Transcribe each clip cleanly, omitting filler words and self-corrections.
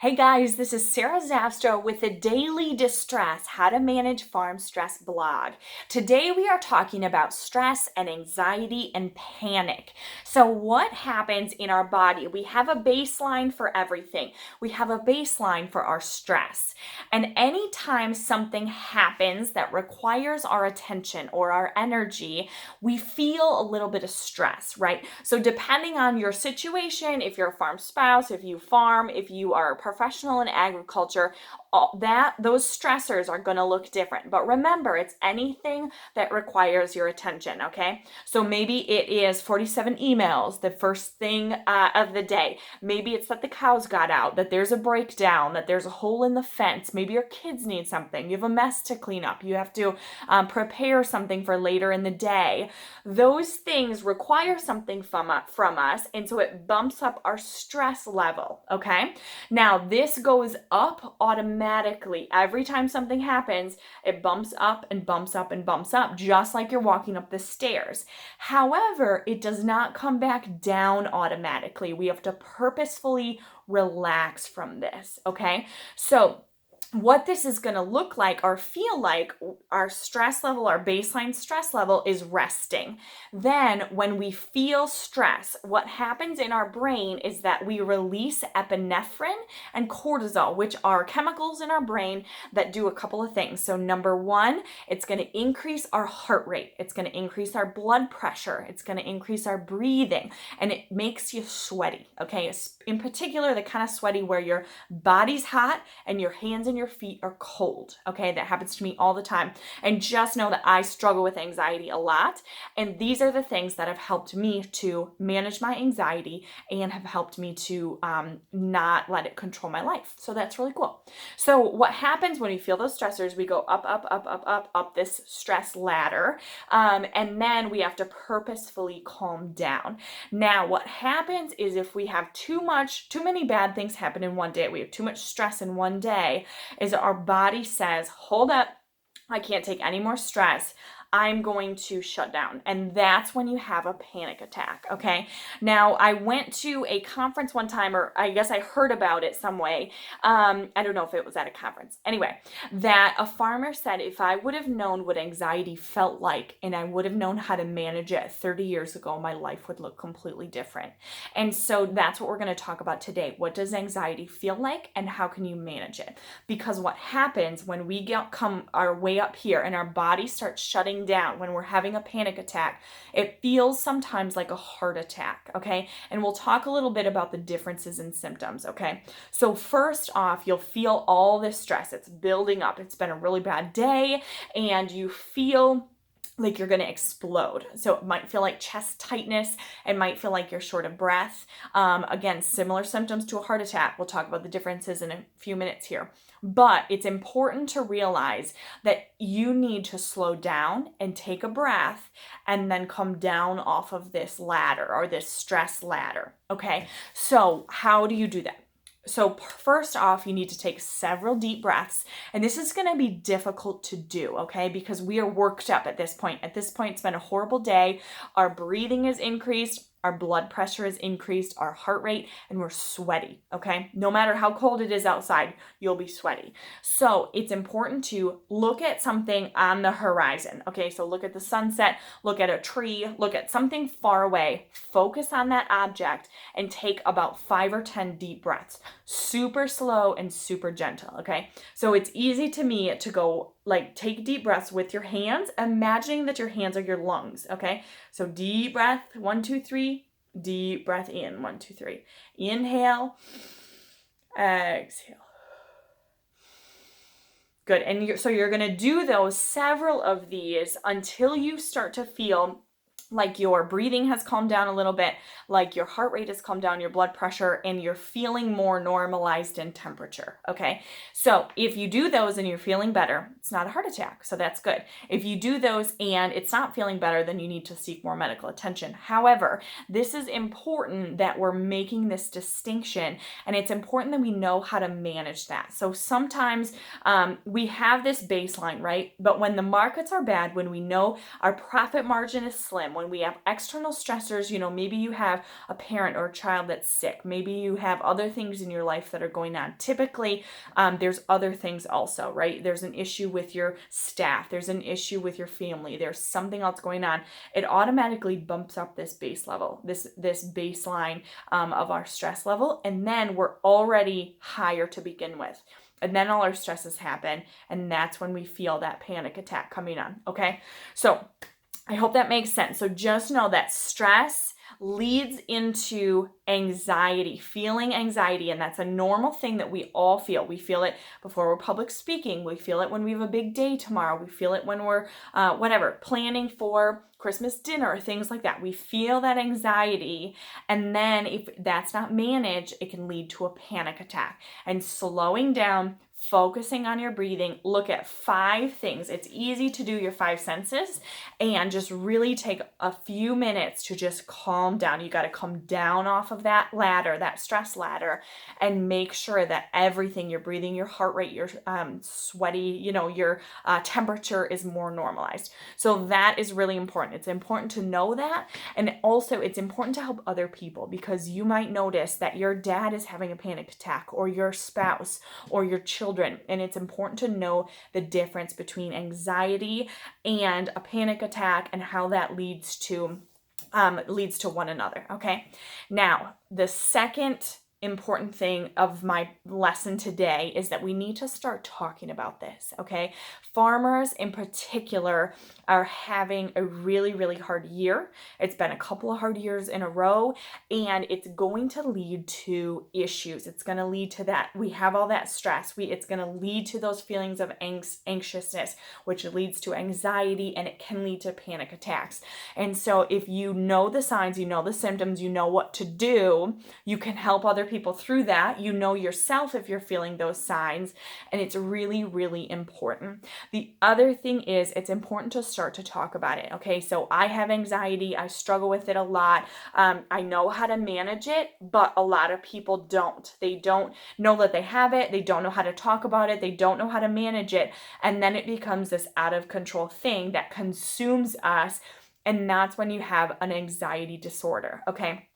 Hey guys, this is Sarah Zastrow with the Daily Distress How to Manage Farm Stress blog. Today we are talking about stress and anxiety and panic. So, what happens in our body? We have a baseline for everything, we have a baseline for our stress. And anytime something happens that requires our attention or our energy, we feel a little bit of stress, right? So, depending on your situation, if you're a farm spouse, if you farm, if you are a professional in agriculture, those stressors are going to look different. But remember, it's anything that requires your attention, okay? So maybe it is 47 emails the first thing of the day. Maybe it's that the cows got out, that there's a breakdown, that there's a hole in the fence. Maybe your kids need something. You have a mess to clean up. You have to prepare something for later in the day. Those things require something from us, and so it bumps up our stress level, okay? Now, this goes up automatically. Every time something happens, it bumps up and bumps up and bumps up, just like you're walking up the stairs. However, it does not come back down automatically. We have to purposefully relax from this, okay? So, what this is going to look like or feel like, our stress level, our baseline stress level is resting. Then when we feel stress, what happens in our brain is that we release epinephrine and cortisol, which are chemicals in our brain that do a couple of things. So number one, it's going to increase our heart rate. It's going to increase our blood pressure. It's going to increase our breathing, and it makes you sweaty, okay? In particular, the kind of sweaty where your body's hot and your hands and your feet are cold, okay? That happens to me all the time. And just know that I struggle with anxiety a lot. And these are the things that have helped me to manage my anxiety and have helped me to not let it control my life. So that's really cool. So what happens when we feel those stressors, we go up, up, up, up, up, up this stress ladder. And then we have to purposefully calm down. Now, what happens is if we have too many bad things happen in one day, we have too much stress in one day, is our body says, hold up, I can't take any more stress. I'm going to shut down. And that's when you have a panic attack, okay? Now, I went to a conference one time, or I guess I heard about it some way. I don't know if it was at a conference. Anyway, that a farmer said, if I would have known what anxiety felt like and I would have known how to manage it 30 years ago, my life would look completely different. And so that's what we're going to talk about today. What does anxiety feel like and how can you manage it? Because what happens when we come our way up here and our body starts shutting down, when we're having a panic attack, it feels sometimes like a heart attack, okay? And we'll talk a little bit about the differences in symptoms, okay? So first off, you'll feel all this stress. It's building up. It's been a really bad day, and you feel like you're going to explode. So it might feel like chest tightness. It might feel like you're short of breath. Again, similar symptoms to a heart attack. We'll talk about the differences in a few minutes here. But it's important to realize that you need to slow down and take a breath and then come down off of this ladder or this stress ladder. Okay, so how do you do that? So first off, you need to take several deep breaths, and this is going to be difficult to do, okay? Because we are worked up at this point. At this point, it's been a horrible day. Our breathing is increased. Our blood pressure is increased, our heart rate, and we're sweaty, okay? No matter how cold it is outside, you'll be sweaty. So it's important to look at something on the horizon, okay? So look at the sunset, look at a tree, look at something far away, focus on that object, and take about 5 or 10 deep breaths. Super slow and super gentle, okay? So it's easy to me to go take deep breaths with your hands, imagining that your hands are your lungs, okay? So deep breath, 1, 2, 3, deep breath in, 1, 2, 3. Inhale, exhale. Good, and so you're gonna do those, several of these, until you start to feel like your breathing has calmed down a little bit, like your heart rate has calmed down, your blood pressure, and you're feeling more normalized in temperature, okay? So if you do those and you're feeling better, it's not a heart attack, so that's good. If you do those and it's not feeling better, then you need to seek more medical attention. However, this is important that we're making this distinction, and it's important that we know how to manage that. So sometimes we have this baseline, right? But when the markets are bad, when we know our profit margin is slim, when we have external stressors, maybe you have a parent or a child that's sick. Maybe you have other things in your life that are going on. Typically, there's other things also, right? There's an issue with your staff. There's an issue with your family. There's something else going on. It automatically bumps up this base level, this baseline of our stress level. And then we're already higher to begin with. And then all our stresses happen. And that's when we feel that panic attack coming on. Okay. So I hope that makes sense. So just know that stress leads into anxiety, feeling anxiety. And that's a normal thing that we all feel. We feel it before we're public speaking. We feel it when we have a big day tomorrow. We feel it when we're, planning for Christmas dinner, things like that. We feel that anxiety. And then if that's not managed, it can lead to a panic attack. And slowing down, focusing on your breathing, look at 5 things. It's easy to do your 5 senses and just really take a few minutes to just calm down. You got to come down off of that ladder, that stress ladder, and make sure that everything you're breathing, your heart rate, your sweaty, your temperature is more normalized. So that is really important. It's important to know that. And also it's important to help other people, because you might notice that your dad is having a panic attack, or your spouse, or your children. And it's important to know the difference between anxiety and a panic attack and how that leads to one another. Okay. Now, the second important thing of my lesson today is that we need to start talking about this. Okay. Farmers in particular are having a really, really hard year. It's been a couple of hard years in a row, and it's going to lead to issues. It's going to lead to that. We have all that stress. It's going to lead to those feelings of anxiousness, which leads to anxiety, and it can lead to panic attacks. And so if you know the signs, you know the symptoms, you know what to do, you can help other people through that. You know yourself if you're feeling those signs, and it's really, really important. The other thing is, it's important to start to talk about it. Okay, so I have anxiety. I struggle with it a lot. I know how to manage it, but a lot of people don't. They don't know that they have it. They don't know how to talk about it. They don't know how to manage it. And then it becomes this out of control thing that consumes us. And that's when you have an anxiety disorder. Okay.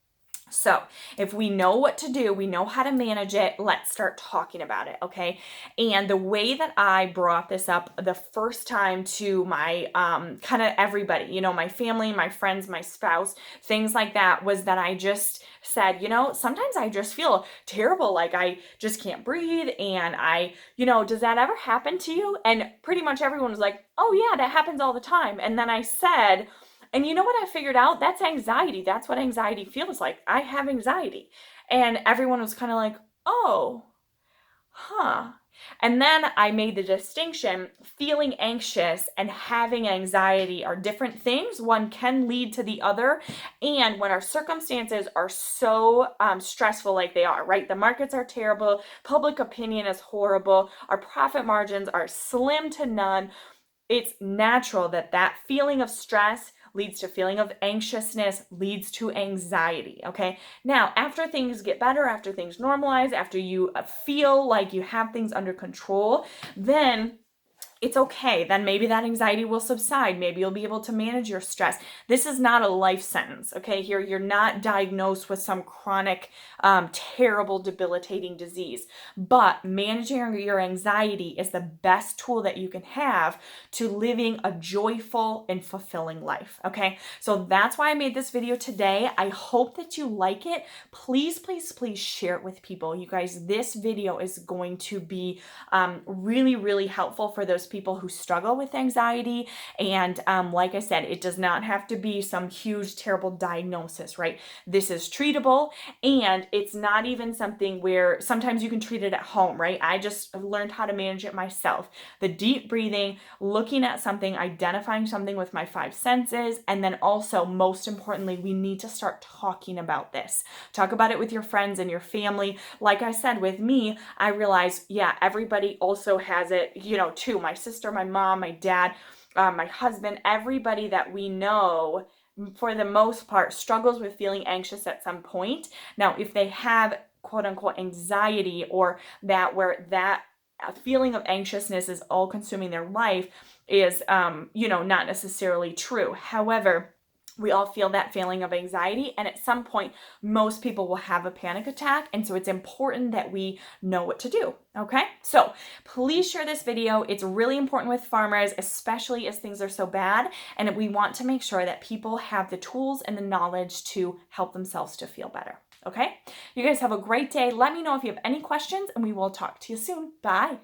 So if we know what to do, we know how to manage it, let's start talking about it, okay? And the way that I brought this up the first time to my kind of everybody, my family, my friends, my spouse, things like that, was that I just said, sometimes I just feel terrible, like I just can't breathe, and does that ever happen to you? And pretty much everyone was like, oh yeah, that happens all the time. And then I said, and you know what I figured out? That's anxiety. That's what anxiety feels like. I have anxiety. And everyone was kind of like, oh, huh. And then I made the distinction, feeling anxious and having anxiety are different things. One can lead to the other. And when our circumstances are so stressful like they are, right? The markets are terrible. Public opinion is horrible. Our profit margins are slim to none. It's natural that feeling of stress leads to feeling of anxiousness, leads to anxiety, okay? Now, after things get better, after things normalize, after you feel like you have things under control, then it's okay. Then maybe that anxiety will subside. Maybe you'll be able to manage your stress. This is not a life sentence, okay? Here, you're not diagnosed with some chronic, terrible, debilitating disease. But managing your anxiety is the best tool that you can have to living a joyful and fulfilling life, okay? So that's why I made this video today. I hope that you like it. Please, please, please share it with people. You guys, this video is going to be really, really helpful for those people who struggle with anxiety. And like I said, it does not have to be some huge, terrible diagnosis, right? This is treatable, and it's not even something where sometimes you can treat it at home, right? I just learned how to manage it myself. The deep breathing, looking at something, identifying something with my 5 senses, and then also, most importantly, we need to start talking about this. Talk about it with your friends and your family. Like I said, with me, I realized, yeah, everybody also has it, too. My sister, my mom, my dad, my husband, everybody that we know, for the most part, struggles with feeling anxious at some point. Now, if they have quote unquote anxiety, or that where that feeling of anxiousness is all consuming their life, is, not necessarily true. However, We all feel that feeling of anxiety, and at some point, most people will have a panic attack, and so it's important that we know what to do, okay? So please share this video. It's really important with farmers, especially as things are so bad, and we want to make sure that people have the tools and the knowledge to help themselves to feel better, okay? You guys have a great day. Let me know if you have any questions, and we will talk to you soon. Bye.